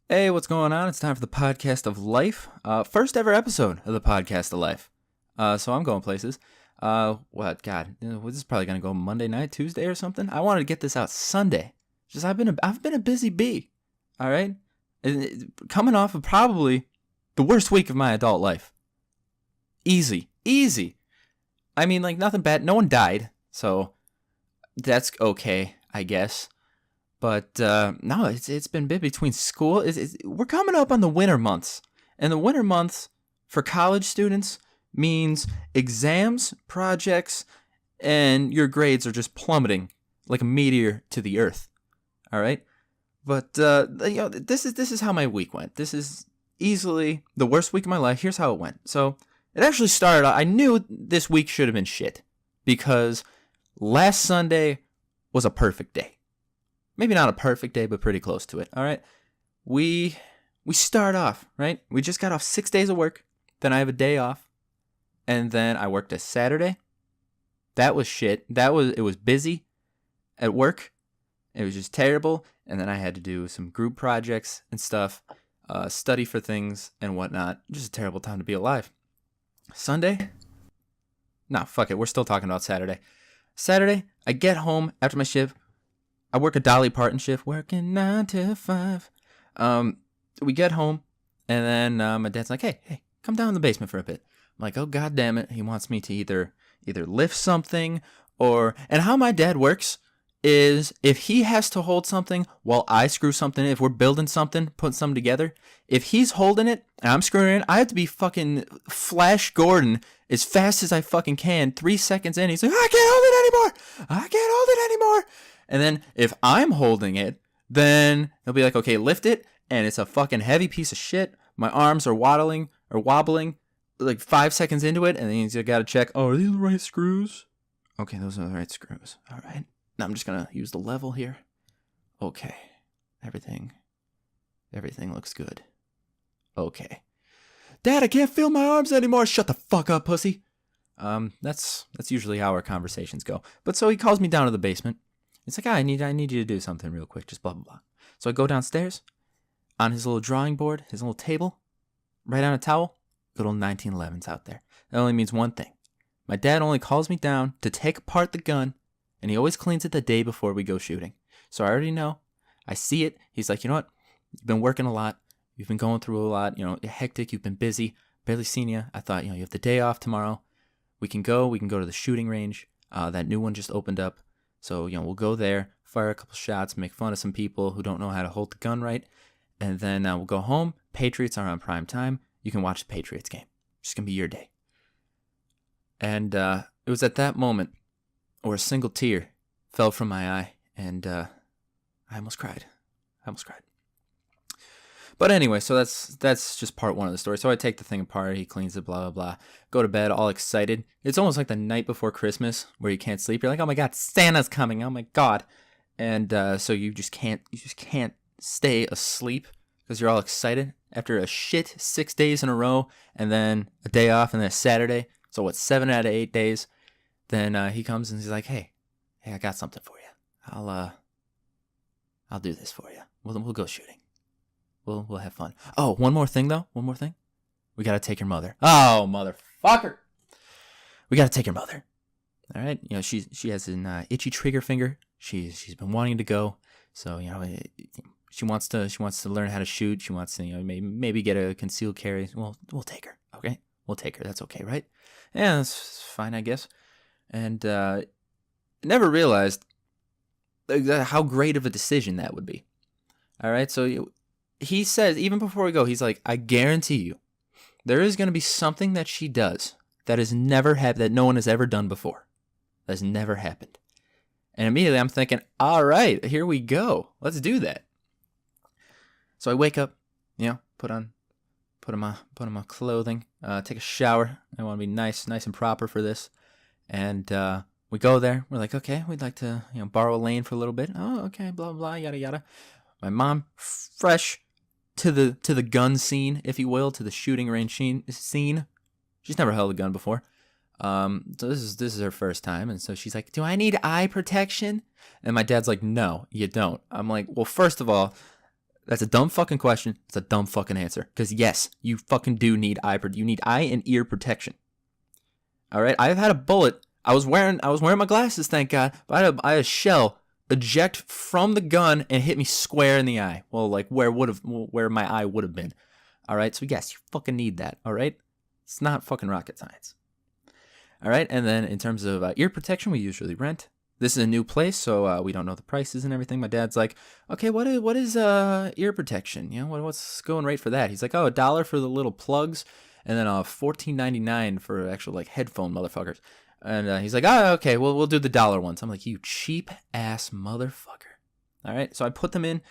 Hey, what's going on? It's time for the podcast of life. First ever episode of the podcast of life. So I'm going places. What? God, this is probably gonna go Monday night, Tuesday, or something. I wanted to get this out Sunday. Just I've been a busy bee. All right, coming off of probably the worst week of my adult life. Easy. I mean, like nothing bad. No one died, so that's okay, I guess. But no, it's been big between school. We're coming up on the winter months, and the winter months for college students means exams, projects, and your grades are just plummeting like a meteor to the earth. All right, but this is how my week went. This is easily the worst week of my life. Here's how it went. So it actually started. I knew this week should have been shit because last Sunday was a perfect day. Maybe not a perfect day, but pretty close to it. All right. We start off, right? We just got off 6 days of work. Then I have a day off. And then I worked a Saturday. That was shit. It was busy at work. It was just terrible. And then I had to do some group projects and stuff, study for things and whatnot. Just a terrible time to be alive. Sunday? Nah, fuck it. We're still talking about Saturday. Saturday, I get home after my shift. I work a Dolly Parton shift, working 9 to 5. We get home, and then my dad's like, hey, come down in the basement for a bit. I'm like, oh, God damn it. He wants me to either lift something or... And how my dad works is if he has to hold something while I screw something, if we're building something, putting something together, if he's holding it and I'm screwing it, I have to be fucking Flash Gordon as fast as I fucking can. 3 seconds in, he's like, I can't hold it anymore. And then if I'm holding it, then he'll be like, okay, lift it. And it's a fucking heavy piece of shit. My arms are wobbling like 5 seconds into it. And then he's got to check, oh, are these the right screws? Okay, those are the right screws. All right. Now I'm just going to use the level here. Okay. Everything looks good. Okay. Dad, I can't feel my arms anymore. Shut the fuck up, pussy. That's usually how our conversations go. But so he calls me down to the basement. It's like, I need you to do something real quick, just blah, blah, blah. So I go downstairs, on his little drawing board, his little table, write on a towel, good old 1911's out there. That only means one thing. My dad only calls me down to take apart the gun, and he always cleans it the day before we go shooting. So I already know. I see it. He's like, you know what? You've been working a lot. You've been going through a lot. Hectic. You've been busy. Barely seen you. I thought, you have the day off tomorrow. We can go to the shooting range. That new one just opened up. So, we'll go there, fire a couple shots, make fun of some people who don't know how to hold the gun right. And then we'll go home. Patriots are on prime time. You can watch the Patriots game. It's going to be your day. And it was at that moment where a single tear fell from my eye. And I almost cried. But anyway, so that's just part one of the story. So I take the thing apart, he cleans it, blah, blah, blah. Go to bed all excited. It's almost like the night before Christmas where you can't sleep. You're like, oh my God, Santa's coming. Oh my God. And so you just can't stay asleep because you're all excited after a shit 6 days in a row and then a day off and then a Saturday. So what, 7 out of 8 days? Then he comes and he's like, hey, I got something for you. I'll do this for you. We'll go shooting. We'll have fun. Oh, one more thing. We gotta take your mother. Oh, motherfucker. We gotta take your mother. All right. She has an itchy trigger finger. She's been wanting to go. So she wants to learn how to shoot. She wants to maybe get a concealed carry. Well, we'll take her. Okay. We'll take her. That's okay, right? Yeah, that's fine, I guess. And never realized how great of a decision that would be. All right. So. He says, even before we go, he's like, I guarantee you, there is going to be something that she does that has never happened, that no one has ever done before. That has never happened. And immediately I'm thinking, all right, here we go. Let's do that. So I wake up, put on my clothing, take a shower. I want to be nice and proper for this. And we go there. We're like, okay, we'd like to borrow a lane for a little bit. Oh, okay, blah, blah, yada, yada. My mom, fresh to the gun scene, if you will, to the shooting range scene. She's never held a gun before. So this is her first time, and so she's like, "Do I need eye protection?" And my dad's like, "No, you don't." I'm like, "Well, first of all, That's a dumb fucking question. It's a dumb fucking answer. Because yes, you fucking do need you need eye and ear protection. All right, I've had a bullet. I was wearing my glasses, thank God, but I had a shell eject from the gun and hit me square in the eye. Well, like where my eye would have been. All right, so yes, you fucking need that. All right, it's not fucking rocket science. All right, and then in terms of ear protection, we usually rent. This is a new place, so we don't know the prices and everything. My dad's like, okay, what is ear protection? You know, what's going rate for that? He's like, oh, $1 for the little plugs, and then $14.99 for actual like headphone motherfuckers. And he's like, oh, okay, we'll do the $1 ones. I'm like, you cheap ass motherfucker. All right, so I put them in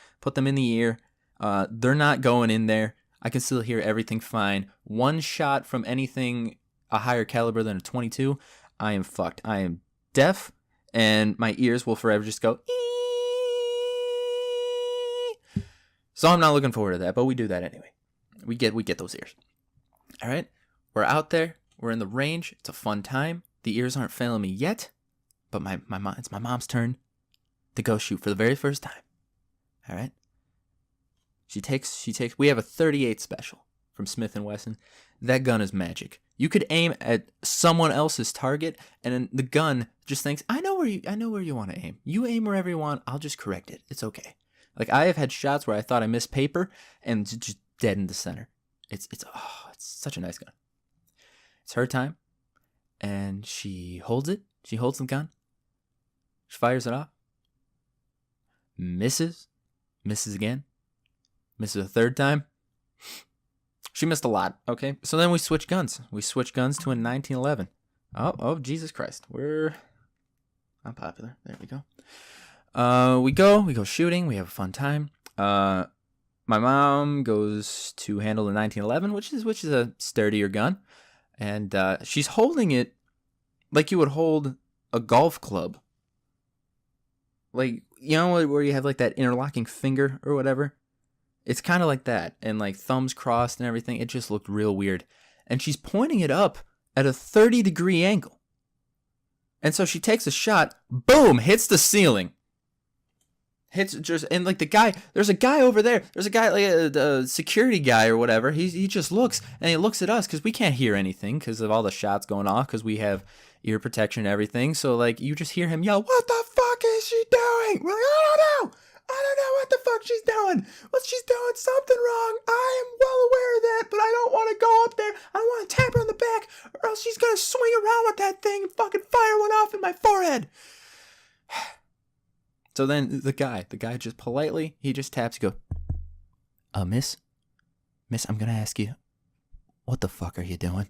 the ear. They're not going in there. I can still hear everything fine. One shot from anything a higher caliber than a 22, I am fucked. I am deaf. And my ears will forever just go, ee! So I'm not looking forward to that, but we do that anyway. We get those ears. All right, we're out there. We're in the range. It's a fun time. The ears aren't failing me yet, but it's my mom's turn to go shoot for the very first time. All right. She takes. We have a 38 special from Smith & Wesson. That gun is magic. You could aim at someone else's target, and then the gun just thinks, I know where you want to aim. You aim wherever you want. I'll just correct it. It's okay. Like I have had shots where I thought I missed paper and just dead in the center. It's such a nice gun. It's her time, and she holds it. She holds the gun. She fires it off. Misses again. Misses a third time. She missed a lot, okay? So then we switch guns. We switch guns to a 1911. Oh, Jesus Christ. We're unpopular. There we go. We go shooting. We have a fun time. My mom goes to handle the 1911, which is a sturdier gun. And she's holding it like you would hold a golf club. Like, you know where you have like that interlocking finger or whatever? It's kind of like that, and like thumbs crossed and everything. It just looked real weird. And she's pointing it up at a 30-degree angle. And so she takes a shot, boom, hits the ceiling. And like there's a guy over there. There's a guy, like a security guy or whatever. He just looks, and he looks at us because we can't hear anything because of all the shots going off because we have ear protection and everything. So like you just hear him yell, what the fuck is she doing? We're like, I don't know what the fuck she's doing. Well, she's doing something wrong. I am well aware of that, but I don't want to go up there. I don't want to tap her on the back, or else she's going to swing around with that thing and fucking fire one off in my forehead. So then the guy just politely, he just taps, he goes, Miss, I'm going to ask you, what the fuck are you doing?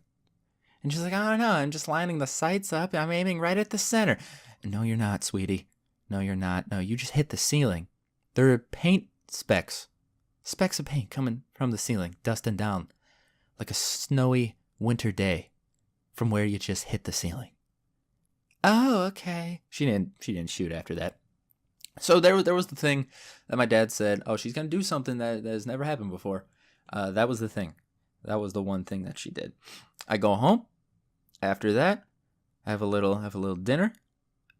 And she's like, I don't know. I'm just lining the sights up. I'm aiming right at the center. No, you're not, sweetie. No, you're not. No, you just hit the ceiling. There are paint specks of paint coming from the ceiling, dusting down like a snowy winter day from where you just hit the ceiling. Oh, okay. She didn't shoot after that. So there was the thing that my dad said, oh, she's going to do something that has never happened before. That was the thing. That was the one thing that she did. I go home. After that, I have a little dinner.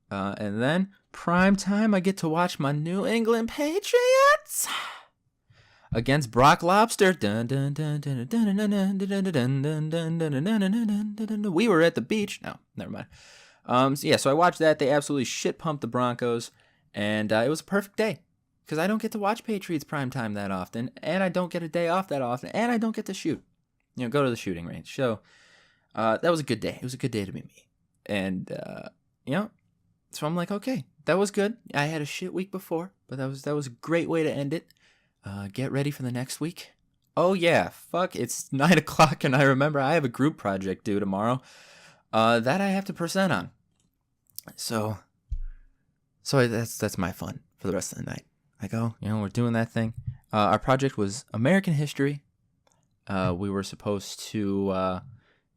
And then prime time, I get to watch my New England Patriots against Brock Lobster. We were at the beach. No, never mind. So I watched that. They absolutely shit pumped the Broncos, and it was a perfect day because I don't get to watch Patriots prime time that often, and I don't get a day off that often, and I don't get to shoot. Go to the shooting range. So that was a good day. It was a good day to be me, and So I'm like, okay, that was good. I had a shit week before, but that was a great way to end it. Get ready for the next week. Oh yeah, fuck, it's 9:00, and I remember I have a group project due tomorrow that I have to present on. So that's my fun for the rest of the night. I go, we're doing that thing. Our project was American history. We were supposed to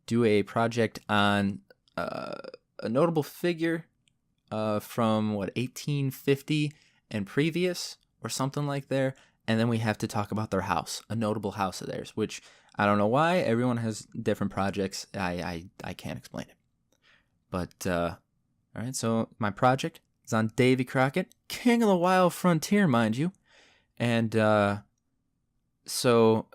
do a project on a notable figure from 1850 and previous or something like there, and then we have to talk about their house, a notable house of theirs, which I don't know why everyone has different projects. I can't explain it, but all right. So my project is on Davy Crockett, King of the Wild Frontier, mind you, and so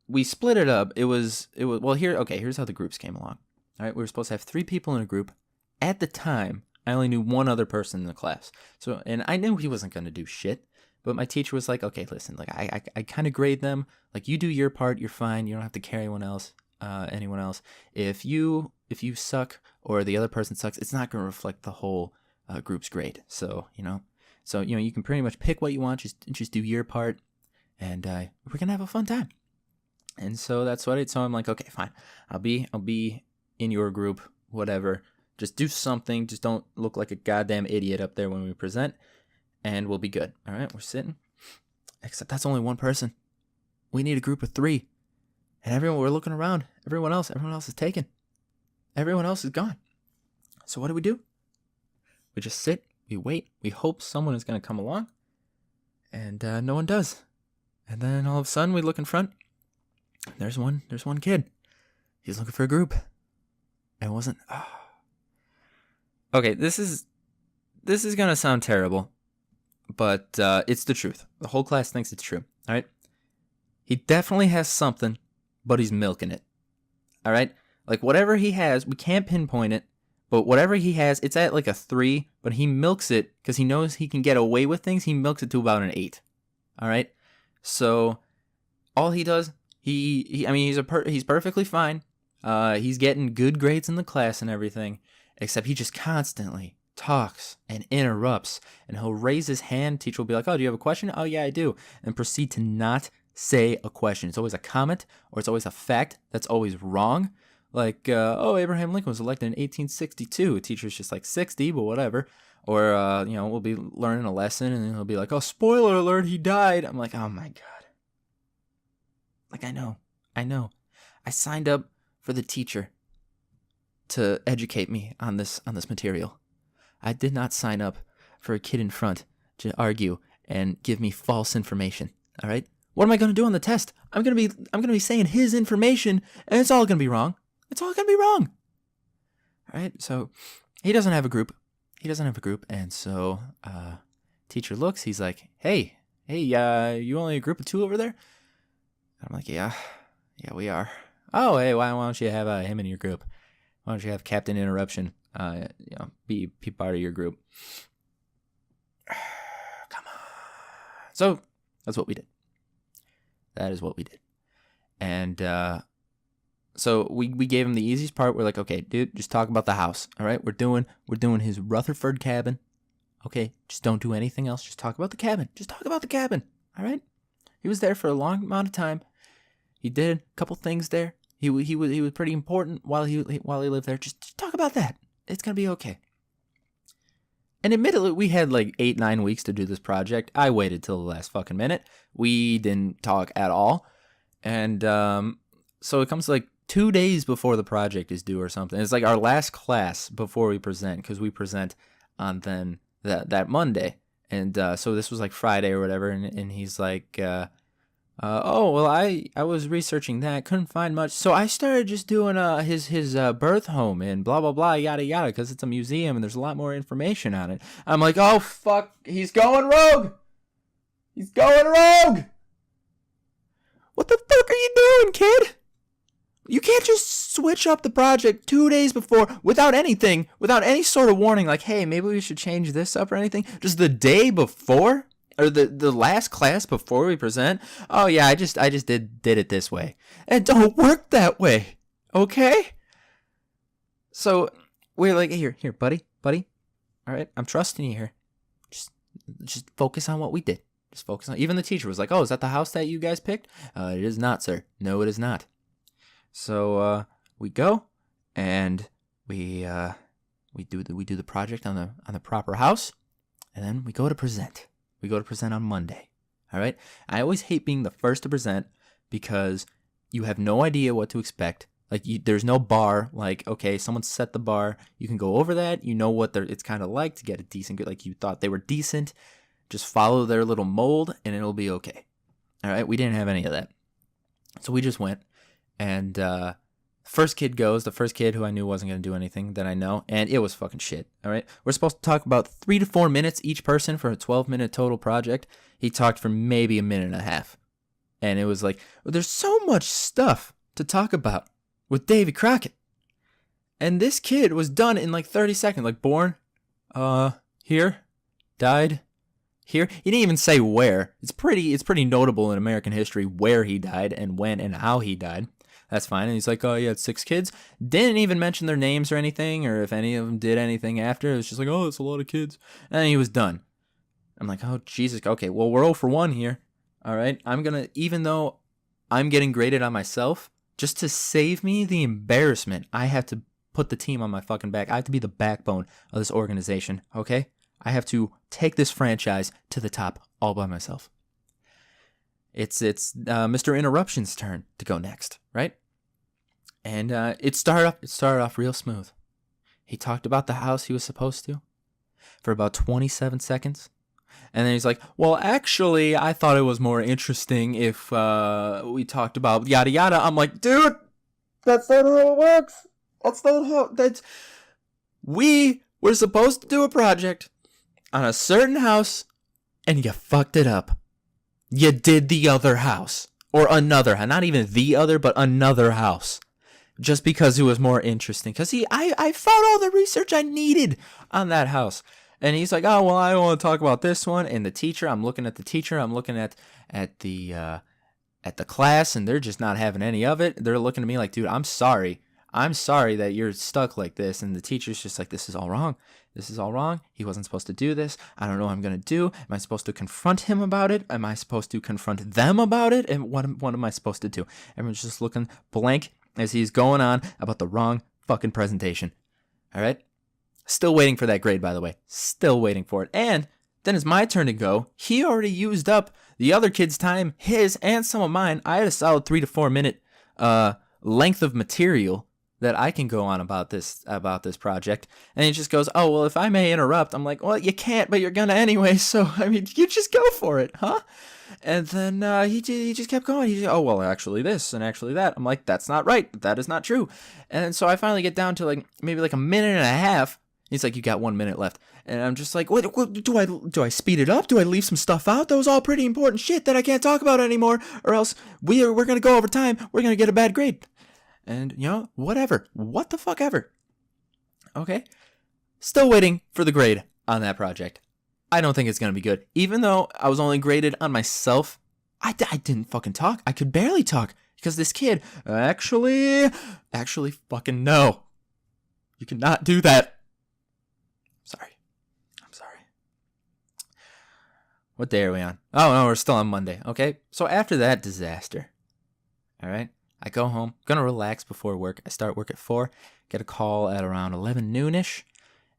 we split it up. It was well, here's how the groups came along. All right, we were supposed to have 3 people in a group. At the time, I only knew one other person in the class. So, and I knew he wasn't going to do shit, but my teacher was like, "Okay, listen, like I kind of grade them. Like you do your part, you're fine. You don't have to carry anyone else. If you suck or the other person sucks, it's not going to reflect the whole group's grade. So, you can pretty much pick what you want, just do your part, and we're going to have a fun time." And so that's what so I'm like, "Okay, fine. I'll be in your group, whatever. Just do something. Just don't look like a goddamn idiot up there when we present, and we'll be good." All right, we're sitting. Except that's only one person. We need a group of 3. And we're looking around. Everyone else is taken. Everyone else is gone. So what do? We just sit, we wait, we hope someone is going to come along, and no one does. And then all of a sudden we look in front. There's one kid. He's looking for a group. And it wasn't. Okay, this is going to sound terrible, but it's the truth. The whole class thinks it's true. All right? He definitely has something, but he's milking it. All right? Like whatever he has, we can't pinpoint it, but whatever he has, it's at like a 3, but he milks it because he knows he can get away with things. He milks it to about an 8. All right? So all he does, he's perfectly fine. He's getting good grades in the class and everything, except he just constantly talks and interrupts, and he'll raise his hand. Teacher will be like, "Oh, do you have a question?" "Oh, yeah, I do," and proceed to not say a question. It's always a comment, or it's always a fact that's always wrong. Like, "Oh, Abraham Lincoln was elected in 1862. Teacher's just like 60, but whatever. Or, we'll be learning a lesson, and then he'll be like, "Oh, spoiler alert, he died." I'm like, oh my God. Like, I know. I signed up for the teacher to educate me on this material. I did not sign up for a kid in front to argue and give me false information. All right? What am I going to do on the test? I'm going to be saying his information, and it's all going to be wrong. It's all going to be wrong. All right? So he doesn't have a group. And so teacher looks. He's like, hey, you only a group of 2 over there?" I'm like, yeah, we are. "Oh, hey, why don't you have him in your group? Why don't you have Captain Interruption, be part of your group?" Come on. So that's what we did. That is what we did. And so we gave him the easiest part. We're like, "Okay, dude, just talk about the house. All right, we're doing his Rutherford cabin. Okay, just don't do anything else. Just talk about the cabin. All right." He was there for a long amount of time. He did a couple things there. He was pretty important while he lived there. Just talk about that. It's gonna be okay. And admittedly, we had like 8-9 weeks to do this project. I waited till the last fucking minute. We didn't talk at all, and so it comes like 2 days before the project is due or something. It's like our last class before we present, because we present on then that Monday, and so this was like Friday or whatever. And he's like, "Oh, well, I was researching that, couldn't find much, so I started just doing his birth home and blah blah blah, yada yada, because it's a museum and there's a lot more information on it." I'm like, "Oh fuck, he's going rogue! What the fuck are you doing, kid? You can't just switch up the project 2 days before without any sort of warning, like, hey, maybe we should change this up or anything. Just the day before, or the last class before we present. Oh yeah, I just did it this way. It don't work that way, okay?" So we're like, here, buddy. All right, I'm trusting you here. Just focus on what we did. Just focus on. Even the teacher was like, "Oh, is that the house that you guys picked?" "It is not, sir. No, it is not." So we go and we do the project on the proper house, and then we go to present. We go to present on Monday. All right. I always hate being the first to present because you have no idea what to expect. Like there's no bar. Like, okay, someone set the bar. You can go over that. You know what it's kind of like to get a decent. Like you thought they were decent. Just follow their little mold and it'll be okay. All right. We didn't have any of that, so we just went. And first kid goes, the first kid who I knew wasn't going to do anything that I know, and it was fucking shit, all right? We're supposed to talk about 3 to 4 minutes each person for a 12-minute total project. He talked for maybe a minute and a half, And it was like, there's so much stuff to talk about with Davy Crockett. And this kid was done in like 30 seconds. Like, born, here, died, here. He didn't even say where. It's pretty notable in American history where he died and when and how he died. That's fine. And he's like, oh, he had 6 kids. Didn't even mention their names or anything, or if any of them did anything after. It was just like, oh, it's a lot of kids. And then he was done. I'm like, oh, Jesus. Okay, well, we're 0 for 1 here. All right. Even though I'm getting graded on myself, just to save me the embarrassment, I have to put the team on my fucking back. I have to be the backbone of this organization, okay? I have to take this franchise to the top all by myself. It's Mr. Interruption's turn to go next, right? And it started off real smooth. He talked about the house he was supposed to for about 27 seconds. And then he's like, well, actually, I thought it was more interesting if we talked about yada yada. I'm like, dude, that's not how it works. We were supposed to do a project on a certain house, and you fucked it up. You did the other house. Or another, not even the other, but another house. Just because it was more interesting. Because I found all the research I needed on that house. And he's like, oh, well, I want to talk about this one. And the teacher, I'm looking at the teacher, I'm looking at the class, and they're just not having any of it. They're looking at me like, dude, I'm sorry that you're stuck like this. And the teacher's just like, this is all wrong. This is all wrong. He wasn't supposed to do this. I don't know what I'm going to do. Am I supposed to confront him about it? Am I supposed to confront them about it? And what am I supposed to do? Everyone's just looking blank as he's going on about the wrong fucking presentation. All right? Still waiting for that grade, by the way. Still waiting for it. And then it's my turn to go. He already used up the other kid's time, his and some of mine. I had a solid 3 to 4 minute length of material that I can go on about this project. And he just goes, oh, well, if I may interrupt. I'm like, well, you can't, but you're gonna anyway. So, I mean, you just go for it, huh? And then he just kept going. He just, oh, well, actually this and actually that. I'm like, that's not right. That is not true. And so I finally get down to like maybe like a minute and a half. He's like, you got 1 minute left. And I'm just like, what do I speed it up? Do I leave some stuff out? That was all pretty important shit that I can't talk about anymore, or else we're going to go over time. We're going to get a bad grade. And, whatever. What the fuck ever. Okay. Still waiting for the grade on that project. I don't think it's going to be good. Even though I was only graded on myself, I didn't fucking talk. I could barely talk because this kid actually fucking no. You cannot do that. I'm sorry. What day are we on? Oh, no, we're still on Monday. Okay. So after that disaster, all right, I go home, gonna relax before work. I start work at 4, get a call at around 11 noonish,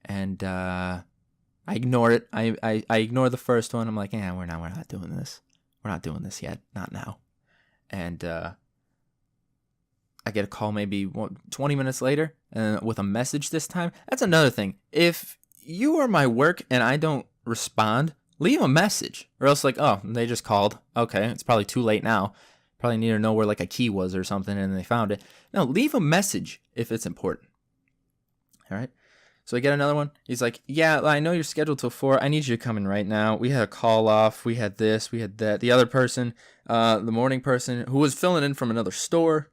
and I ignore it. I ignore the first one. I'm like, yeah, we're not doing this. We're not doing this yet. Not now. And I get a call maybe 20 minutes later with a message this time. That's another thing. If you are my work and I don't respond, leave a message. Or else like, oh, they just called. Okay, it's probably too late now. Probably need to know where like a key was or something and they found it. No, leave a message if it's important. All right. So I get another one. He's like, yeah, I know you're scheduled till 4. I need you to come in right now. We had a call off. We had this. We had that. The other person, the morning person who was filling in from another store,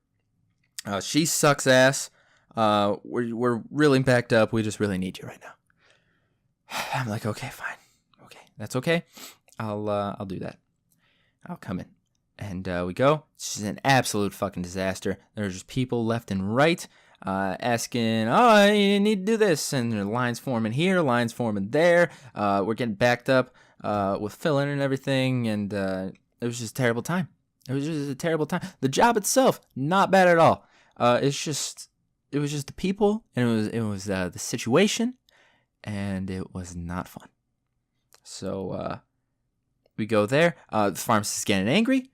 she sucks ass. We're really backed up. We just really need you right now. I'm like, okay, fine. Okay, that's okay. I'll do that. I'll come in. And we go. It's just an absolute fucking disaster. There's just people left and right asking, oh, you need to do this. And there are lines forming here, lines forming there. We're getting backed up with filling and everything. And it was just a terrible time. It was just a terrible time. The job itself, not bad at all. It was just the people, and it was the situation, and it was not fun. So we go there. The pharmacist is getting angry.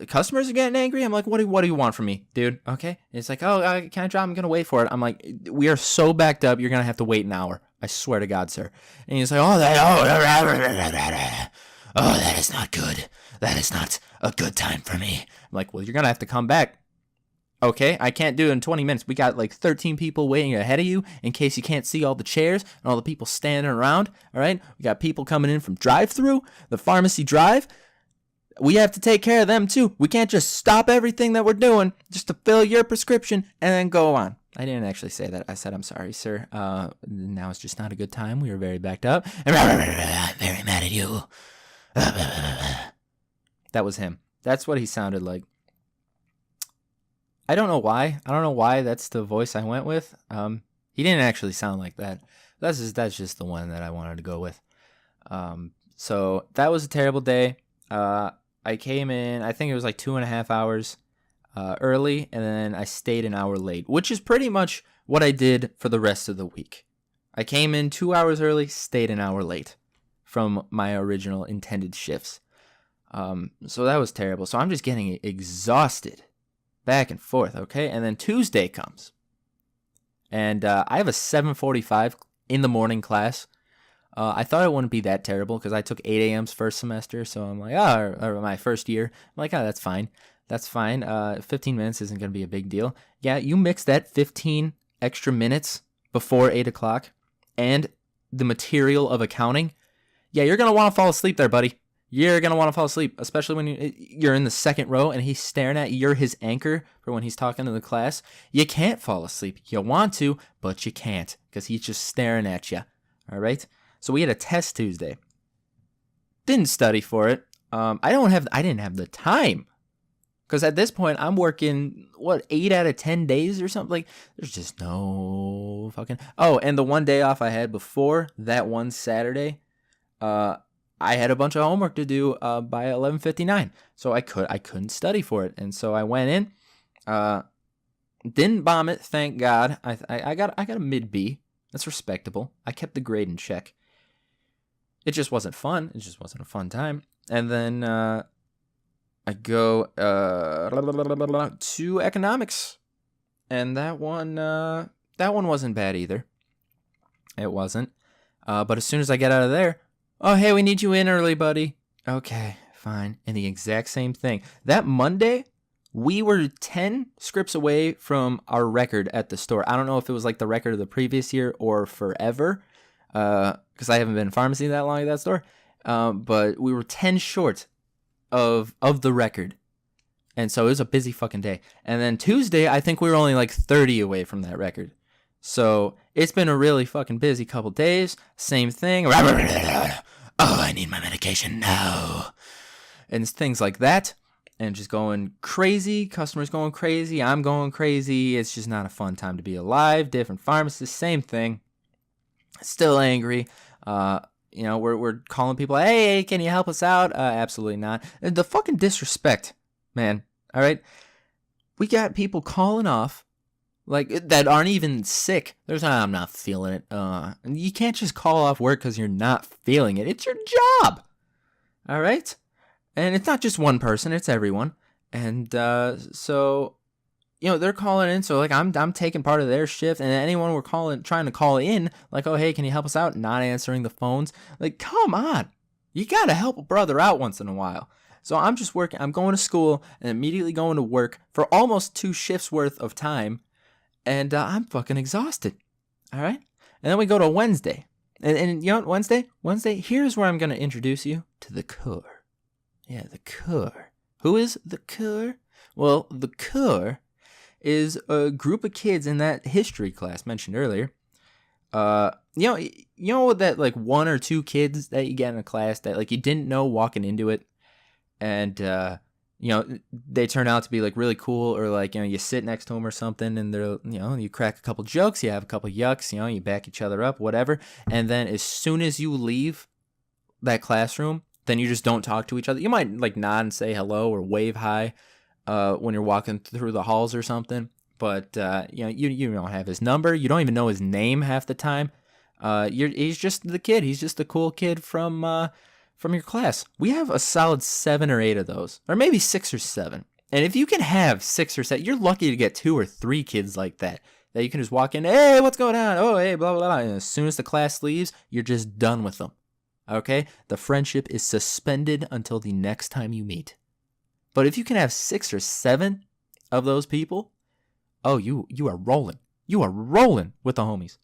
Customers are getting angry. I'm like, what do you want from me, dude? Okay. And it's like, oh, can I drop? I'm gonna wait for it. I'm like, we are so backed up. You're gonna have to wait an hour. I swear to God, sir. And he's like, that is not good. That is not a good time for me. I'm like, well, you're gonna have to come back. Okay, I can't do it in 20 minutes. We got like 13 people waiting ahead of you in case you can't see all the chairs and all the people standing around. All right, we got people coming in from drive-through, the pharmacy drive. we have to take care of them too. We can't just stop everything that we're doing just to fill your prescription and then go on. I didn't actually say that. I said, I'm sorry, sir. Now it's just not a good time. We were very backed up. I'm very mad at you. That was him. That's what he sounded like. I don't know why. I don't know why that's the voice I went with. He didn't actually sound like that. That's just the one that I wanted to go with. So that was a terrible day. I came in, I think it was like 2.5 hours early, and then I stayed an hour late, which is pretty much what I did for the rest of the week. I came in 2 hours early, stayed an hour late from my original intended shifts. So that was terrible. So I'm just getting exhausted back and forth, okay? And then Tuesday comes, and I have a 7:45 in the morning class. I thought it wouldn't be that terrible because I took 8 a.m.'s first semester, so I'm like, or my first year. I'm like, that's fine. That's fine. 15 minutes isn't going to be a big deal. Yeah, you mix that 15 extra minutes before 8 o'clock and the material of accounting. Yeah, you're going to want to fall asleep there, buddy. You're going to want to fall asleep, especially when you're in the second row and he's staring at you. You're his anchor for when he's talking to the class. You can't fall asleep. You want to, but you can't because he's just staring at you. All right? So we had a test Tuesday. Didn't study for it. I didn't have the time. Because at this point, I'm working, 8 out of 10 days or something? Like, there's just no fucking... Oh, and the one day off I had before that one Saturday, I had a bunch of homework to do by 11:59. So I couldn't study for it. And so I went in, didn't bomb it, thank God. I got a mid-B. That's respectable. I kept the grade in check. It just wasn't fun. It just wasn't a fun time. And then I go to economics, and that one wasn't bad either. It wasn't. But as soon as I get out of there, oh hey, we need you in early, buddy. Okay, fine. And the exact same thing. That Monday, we were 10 scripts away from our record at the store. I don't know if it was like the record of the previous year or forever, because I haven't been in pharmacy that long at that store. But we were 10 short of the record. And so it was a busy fucking day. And then Tuesday, I think we were only like 30 away from that record. So it's been a really fucking busy couple days. Same thing. Oh, I need my medication now. And things like that. And just going crazy. Customers going crazy. I'm going crazy. It's just not a fun time to be alive. Different pharmacists, same thing. Still angry. We're calling people, hey, can you help us out? Absolutely not. The fucking disrespect, man. All right? We got people calling off like that aren't even sick. I'm not feeling it. You can't just call off work because you're not feeling it. It's your job. All right? And it's not just one person, it's everyone. And so they're calling in, so like I'm taking part of their shift, and anyone we're trying to call in, like, oh hey, can you help us out? Not answering the phones. Like, come on. You gotta help a brother out once in a while. So I'm just working, I'm going to school and immediately going to work for almost 2 shifts worth of time, and I'm fucking exhausted. All right? And then we go to Wednesday. And you know what, Wednesday, here's where I'm gonna introduce you to the core. Yeah, the core. Who is the core? Well, the core is a group of kids in that history class mentioned earlier. You know that like 1 or 2 kids that you get in a class that like you didn't know walking into it, and they turn out to be like really cool, or like you sit next to them or something, and they're you crack a couple jokes, you have a couple yucks, you back each other up, whatever, and then as soon as you leave that classroom, then you just don't talk to each other. You might like nod and say hello or wave hi when you're walking through the halls or something, but you don't have his number. You don't even know his name half the time. He's just the kid. He's just the cool kid from your class. We have a solid 7 or 8 of those, or maybe 6 or 7. And if you can have 6 or 7, you're lucky to get 2 or 3 kids like that you can just walk in. Hey, what's going on? Oh, hey, blah blah blah. And as soon as the class leaves, you're just done with them. Okay, the friendship is suspended until the next time you meet. But if you can have 6 or 7 of those people, oh, you are rolling. You are rolling with the homies.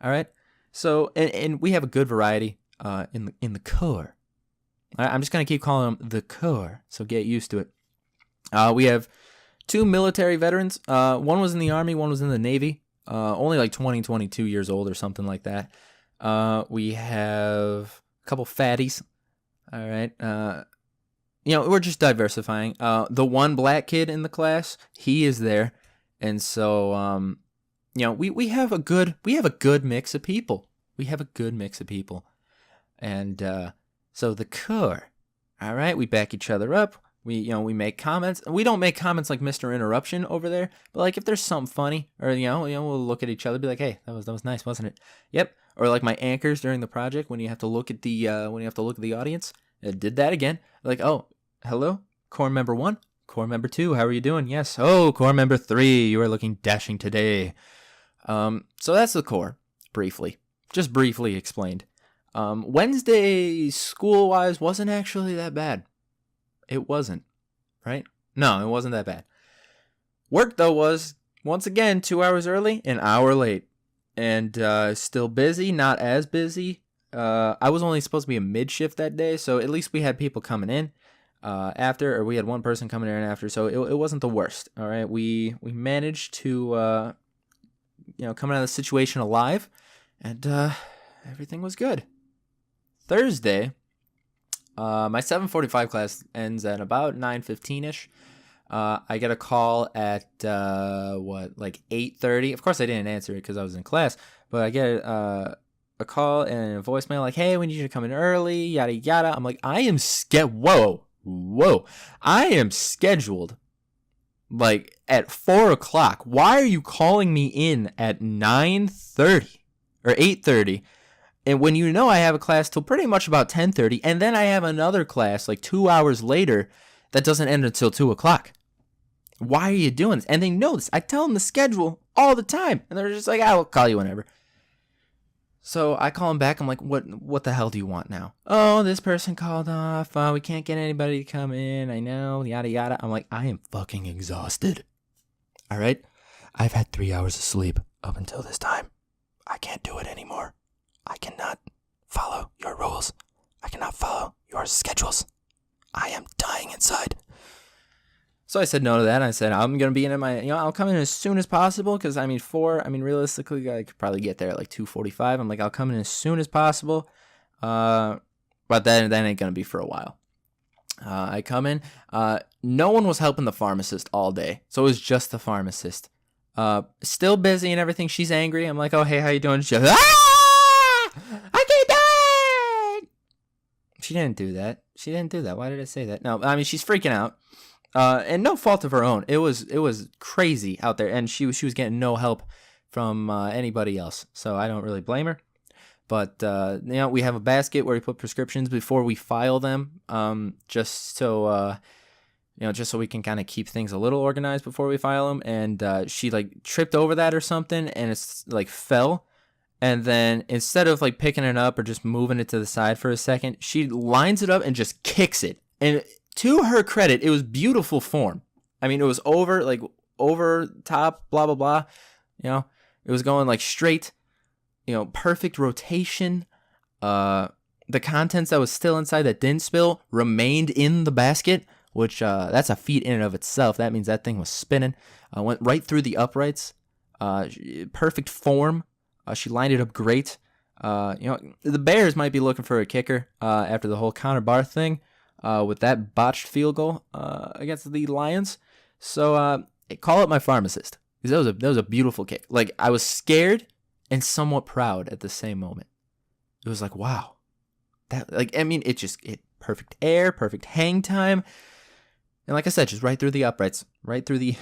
All right. So and we have a good variety in the core. I'm just going to keep calling them the Corps, so get used to it. We have 2 military veterans. One was in the Army, one was in the Navy. Only like 22 years old or something like that. We have a couple fatties. All right. We're just diversifying. The one black kid in the class, he is there. And so, we have a good mix of people. And, so the Corps, all right, we back each other up. We make comments. We don't make comments like Mr. Interruption over there, but like if there's something funny, or we'll look at each other, be like, hey, that was nice, wasn't it? Yep. Or like my anchors during the project when you have to look at the audience. I did that again. Like, oh, hello, Corps member 1, Corps member 2, how are you doing? Yes. Oh, Corps member 3, you are looking dashing today. So that's the Corps, just briefly explained. Wednesday, school-wise, wasn't actually that bad. It wasn't, right? No, it wasn't that bad. Work, though, was, once again, 2 hours early, an hour late. And still busy, not as busy. I was only supposed to be a mid-shift that day, so at least we had people coming in after, or we had one person coming in after, so it wasn't the worst, all right? We managed to, come out of the situation alive, and everything was good. Thursday, my 7:45 class ends at about 9:15ish. I get a call at 8:30. Of course, I didn't answer it because I was in class, but I get a call and a voicemail like, "Hey, we need you to come in early." Yada yada. I'm like, I am whoa! I am scheduled like at 4:00. Why are you calling me in at 9:30 or 8:30? And when I have a class till pretty much about 10:30, and then I have another class like 2 hours later that doesn't end until 2:00. Why are you doing this? And they know this. I tell them the schedule all the time, and they're just like, "I will call you whenever." So I call them back. I'm like, "What the hell do you want now?" "Oh, this person called off. We can't get anybody to come in. I know, yada yada." I'm like, I am fucking exhausted. All right, I've had 3 hours of sleep up until this time. I can't do it anymore. I cannot follow your rules. I cannot follow your schedules. I am dying inside. So I said no to that. I said, I'm going to be in at my, I'll come in as soon as possible. Cause realistically I could probably get there at like 2:45. I'm like, I'll come in as soon as possible. But that ain't going to be for a while. I come in, no one was helping the pharmacist all day. So it was just the pharmacist, still busy and everything. She's angry. I'm like, "Oh, hey, how you doing?" She's like, I can't do it. She didn't do that. Why did I say that? No, I mean, she's freaking out. And no fault of her own. It was crazy out there, and she was getting no help from anybody else. So I don't really blame her. But we have a basket where we put prescriptions before we file them, just so we can kind of keep things a little organized before we file them. And she like tripped over that or something, and it's like fell. And then instead of like picking it up or just moving it to the side for a second, she lines it up and just kicks it. And to her credit, it was beautiful form. I mean, it was over top, blah, blah, blah. It was going like straight, perfect rotation. The contents that was still inside that didn't spill remained in the basket, which that's a feat in and of itself. That means that thing was spinning. Went right through the uprights. Perfect form. She lined it up great. The Bears might be looking for a kicker after the whole Connor Barth thing with that botched field goal against the Lions. So call up my pharmacist, because that was a beautiful kick. Like, I was scared and somewhat proud at the same moment. It was like, wow, that, like, I mean, it perfect air, perfect hang time, and like I said, just right through the uprights, right through the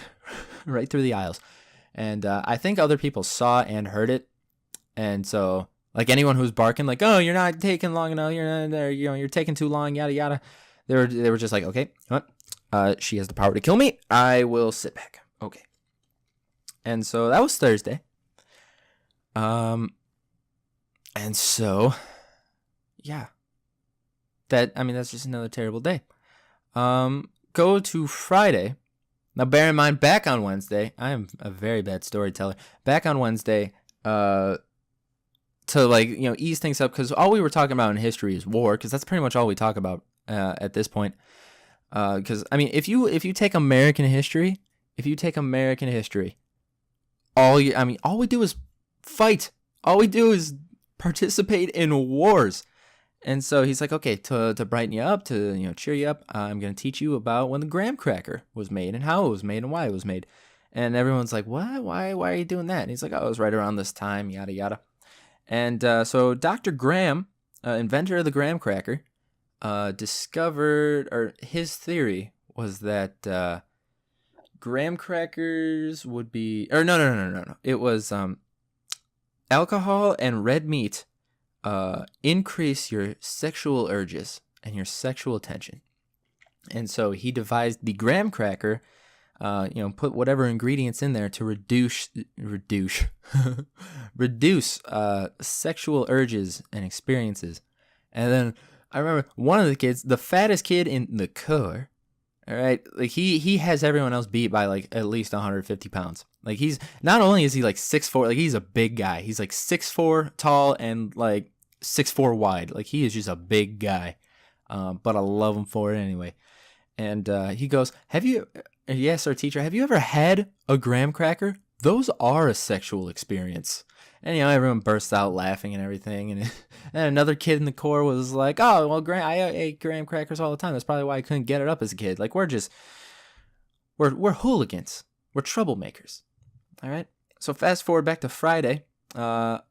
aisles. And I think other people saw and heard it. And so, like, anyone who's barking, like, "Oh, you're not taking long enough, you're not there, you're taking too long, yada yada," they were just like, "Okay, you know what? She has the power to kill me. I will sit back." Okay. And so that was Thursday. And so, yeah. That's just another terrible day. Go to Friday. Now, bear in mind, back on Wednesday, I am a very bad storyteller. Back on Wednesday, to ease things up, because all we were talking about in history is war, because that's pretty much all we talk about at this point. Because I mean, if you take American history, all we do is fight. All we do is participate in wars. And so he's like, okay, to brighten you up, to cheer you up, I'm gonna teach you about when the graham cracker was made and how it was made and why it was made. And everyone's like, what? Why are you doing that? And he's like, oh, it was right around this time, yada yada. And so Dr. Graham, inventor of the graham cracker, discovered, or his theory was that graham crackers would be, or no. It was alcohol and red meat increase your sexual urges and your sexual tension. And so he devised the graham cracker, put whatever ingredients in there to reduce sexual urges and experiences. And then I remember one of the kids, the fattest kid in the Corps, all right, like he has everyone else beat by like at least 150 pounds. Like he's, not only is he like 6'4", like he's a big guy. He's like 6'4" tall and like 6'4" wide. Like he is just a big guy. But I love him for it anyway. And he goes, yes, our teacher, have you ever had a graham cracker? Those are a sexual experience. And everyone bursts out laughing and everything. And another kid in the Corps was like, oh, well, I ate graham crackers all the time. That's probably why I couldn't get it up as a kid. Like we're hooligans. We're troublemakers. All right. So fast forward back to Friday. I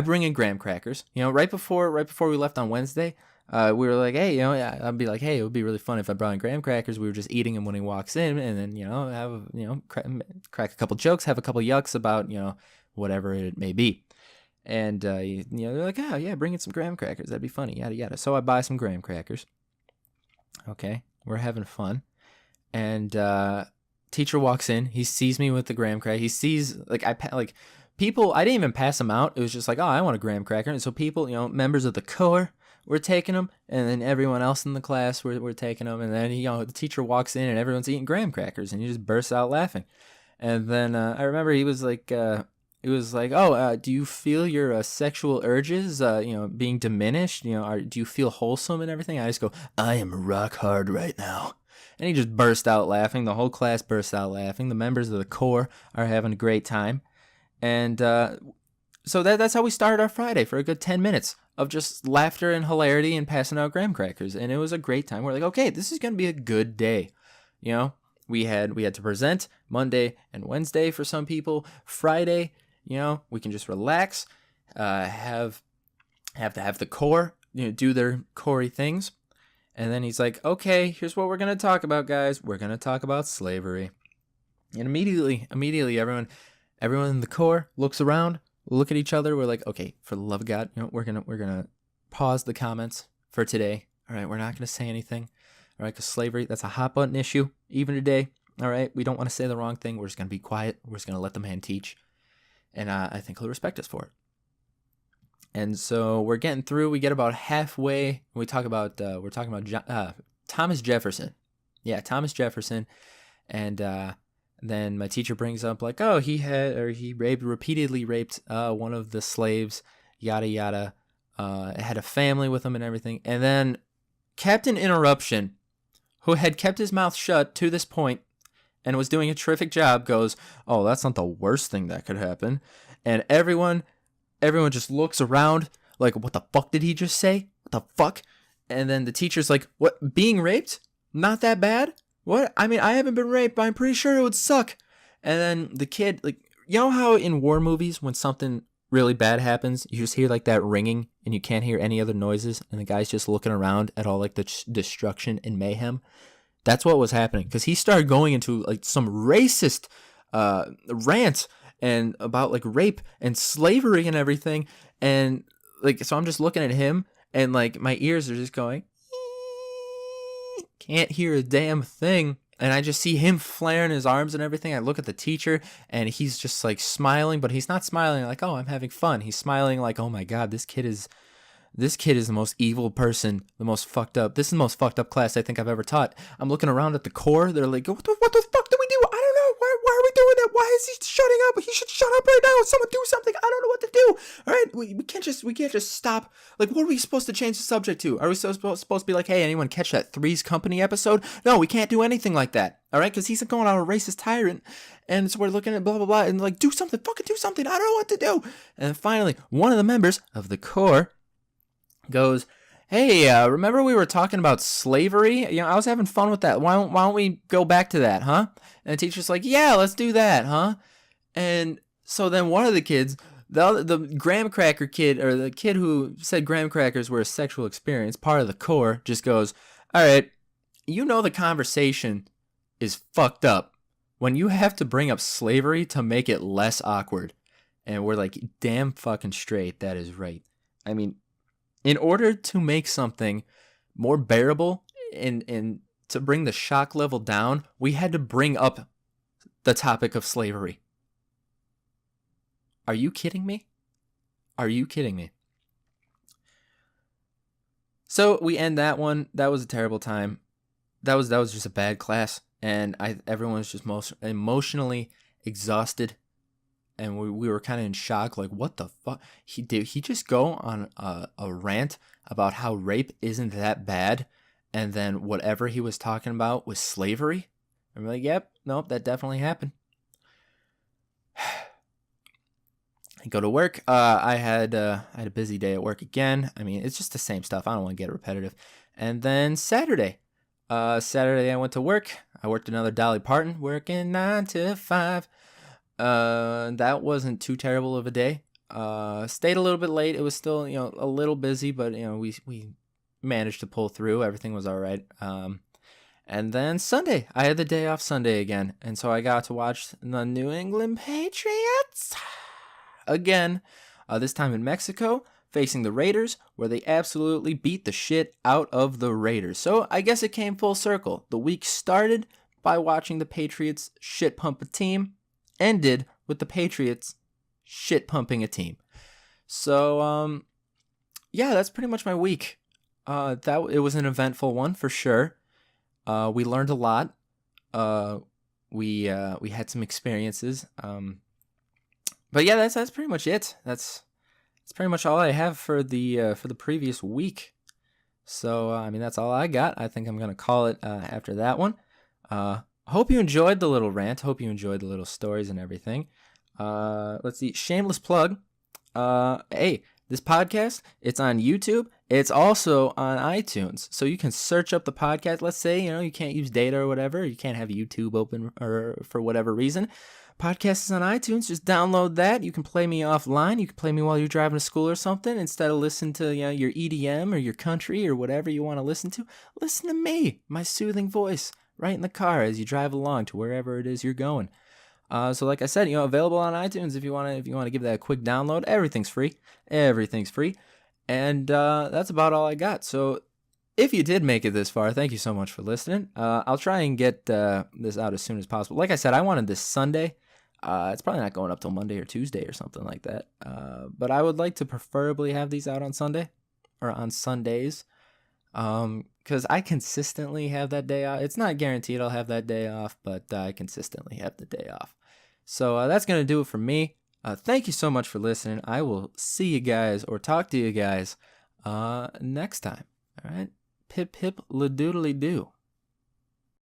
bring in graham crackers. Right before we left on Wednesday, we were like, hey, I'd be like, hey, it would be really fun if I brought in graham crackers. We were just eating them when he walks in, and then crack a couple jokes, have a couple yucks about whatever it may be. And they're like, oh yeah, bring in some graham crackers. That'd be funny, yada yada. So I buy some graham crackers. Okay, we're having fun, and teacher walks in. He sees me with the graham cracker. He sees people. I didn't even pass them out. It was just like, oh, I want a graham cracker. And so people, members of the Corps were taking them, and then everyone else in the class were taking them. And then the teacher walks in, and everyone's eating graham crackers, and he just bursts out laughing. And then I remember he was like, oh, do you feel your sexual urges, being diminished? Do you feel wholesome and everything? I just go, I am rock hard right now. And he just burst out laughing. The whole class burst out laughing. The members of the Corps are having a great time. And so that's how we started our Friday, for a good 10 minutes of just laughter and hilarity and passing out graham crackers. And it was a great time. We're like, okay, this is going to be a good day. We had to present Monday and Wednesday for some people. Friday, we can just relax, have the Corps, do their Corey things. And then he's like, okay, here's what we're going to talk about, guys. We're going to talk about slavery. And immediately everyone in the Corps looks around, look at each other. We're like, okay, for the love of God, we're going to pause the comments for today. All right. We're not going to say anything. All right. Cause slavery, that's a hot button issue even today. All right. We don't want to say the wrong thing. We're just going to be quiet. We're just going to let the man teach. And I think he'll respect us for it. And so we're getting through. We get about halfway. We're talking about Thomas Jefferson. Yeah, Thomas Jefferson. And then my teacher brings up like, oh, he repeatedly raped one of the slaves, yada yada. Had a family with him and everything. And then Captain Interruption, who had kept his mouth shut to this point and was doing a terrific job, goes, oh, that's not the worst thing that could happen. And everyone just looks around like, what the fuck did he just say? What the fuck? And then the teacher's like, what, being raped? Not that bad? What? I mean, I haven't been raped, but I'm pretty sure it would suck. And then the kid, like, how in war movies, when something really bad happens, you just hear like that ringing and you can't hear any other noises, and the guy's just looking around at all like the destruction and mayhem? That's what was happening, because he started going into like some racist rant and about like rape and slavery and everything. And like, so I'm just looking at him and like my ears are just going, can't hear a damn thing. And I just see him flaring his arms and everything. I look at the teacher and he's just like smiling, but he's not smiling like, oh, I'm having fun. He's smiling like, oh my God, this kid is the most evil person, the most fucked up. This is the most fucked up class I think I've ever taught. I'm looking around at the Corps. They're like, what the fuck did we do? I don't know. Why are we doing that? Why Why is he shutting up? He should shut up right now. Someone do something. I don't know what to do. All right, we can't just stop. Like, what are we supposed to change the subject to? Are we supposed to be like, hey, anyone catch that Three's Company episode? No, we can't do anything like that. All right, because he's going on a racist tyrant, and so we're looking at blah blah blah, and like, do something, fucking do something. I don't know what to do. And finally, one of the members of the Corps goes, hey, remember we were talking about slavery? I was having fun with that. Why don't we go back to that, huh? And the teacher's like, yeah, let's do that, huh? And so then one of the kids, the graham cracker kid, or the kid who said graham crackers were a sexual experience, part of the Corps, just goes, all right, the conversation is fucked up when you have to bring up slavery to make it less awkward. And we're like, damn fucking straight, that is right. I mean, in order to make something more bearable and to bring the shock level down, we had to bring up the topic of slavery. Are you kidding me? Are you kidding me? So we end that one. That was a terrible time. That was just a bad class, and everyone was just most emotionally exhausted. And we were kind of in shock, like, what the fuck? Did he just go on a rant about how rape isn't that bad, and then whatever he was talking about was slavery? And we're like, yep, nope, that definitely happened. I go to work. I had a busy day at work again. I mean, it's just the same stuff. I don't want to get repetitive. And then Saturday I went to work. I worked another Dolly Parton, working 9 to 5. That wasn't too terrible of a day. Stayed a little bit late. It was still, a little busy, but we managed to pull through. Everything was all right. And then Sunday, I had the day off Sunday again, and so I got to watch the New England Patriots again. This time in Mexico, facing the Raiders, where they absolutely beat the shit out of the Raiders. So I guess it came full circle. The week started by watching the Patriots shit pump a team, ended with the Patriots shit pumping a team. So yeah, that's pretty much my week. It was an eventful one for sure. We learned a lot. We had some experiences. But yeah, that's pretty much it. That's pretty much all I have for the previous week. So I mean, that's all I got. I think I'm gonna call it after that one. Hope you enjoyed the little rant. Hope you enjoyed the little stories and everything. Let's see. Shameless plug. Hey, this podcast, it's on YouTube. It's also on iTunes. So you can search up the podcast. Let's say, you can't use data or whatever. You can't have YouTube open or for whatever reason. Podcast is on iTunes. Just download that. You can play me offline. You can play me while you're driving to school or something. Instead of listening to your EDM or your country or whatever you want to listen to, listen to me, my soothing voice, right in the car as you drive along to wherever it is you're going. So like I said, available on iTunes if you want to give that a quick download. Everything's free. And that's about all I got. So if you did make it this far, thank you so much for listening. I'll try and get this out as soon as possible. Like I said, I wanted this Sunday. It's probably not going up till Monday or Tuesday or something like that. But I would like to preferably have these out on Sunday or on Sundays. Because I consistently have that day off. It's not guaranteed I'll have that day off, but I consistently have the day off. So that's going to do it for me. Thank you so much for listening. I will see you guys or talk to you guys next time. All right? Pip, pip, la doodly doo.